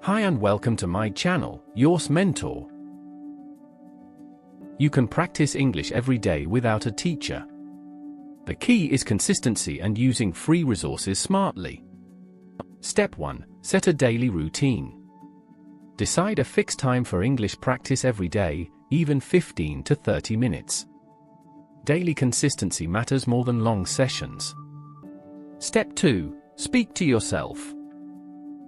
Hi and welcome to my channel, Yours Mentor. You can practice English every day without a teacher. The key is consistency and using free resources smartly. Step 1. Set a daily routine. Decide a fixed time for English practice every day, even 15 to 30 minutes. Daily consistency matters more than long sessions. Step 2. Speak to yourself.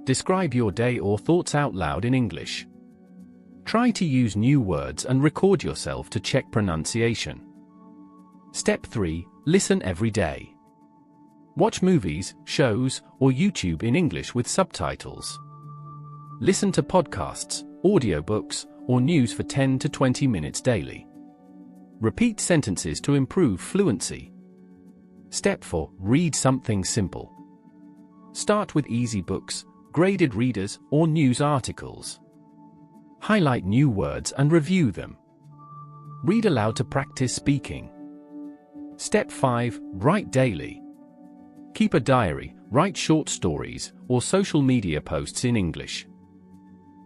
Describe your day or thoughts out loud in English. Try to use new words and record yourself to check pronunciation. Step 3. Listen every day. Watch movies, shows, or YouTube in English with subtitles. Listen to podcasts, audiobooks, or news for 10 to 20 minutes daily. Repeat sentences to improve fluency. Step 4. Read something simple. Start with easy books, graded readers, or news articles. Highlight new words and review them. Read aloud to practice speaking. Step 5. Write daily. Keep a diary, write short stories, or social media posts in English.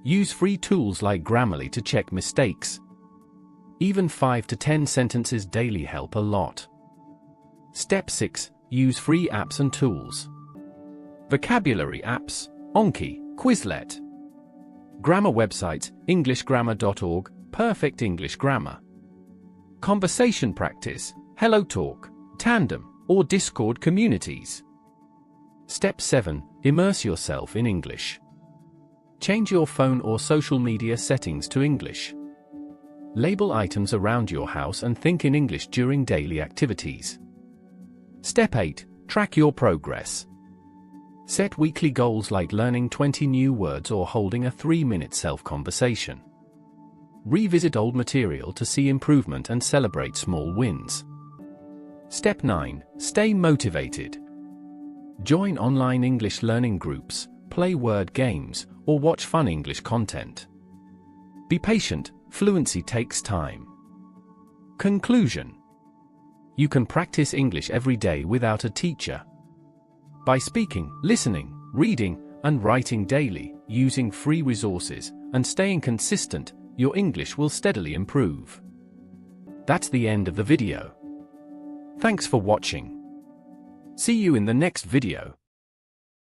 Use free tools like Grammarly to check mistakes. Even 5 to 10 sentences daily help a lot. Step 6. Use free apps and tools. Vocabulary apps, Anki, Quizlet. Grammar websites, englishgrammar.org, Perfect English Grammar. Conversation practice, HelloTalk, Tandem, or Discord communities. Step 7. Immerse yourself in English. Change your phone or social media settings to English. Label items around your house and think in English during daily activities. Step 8. Track your progress. Set weekly goals like learning 20 new words or holding a 3-minute self-conversation. Revisit old material to see improvement and celebrate small wins. Step 9. Stay motivated. Join online English learning groups, play word games, or watch fun English content. Be patient, fluency takes time. Conclusion. You can practice English every day without a teacher. By speaking, listening, reading, and writing daily, using free resources, and staying consistent, your English will steadily improve. That's the end of the video. Thanks for watching. See you in the next video.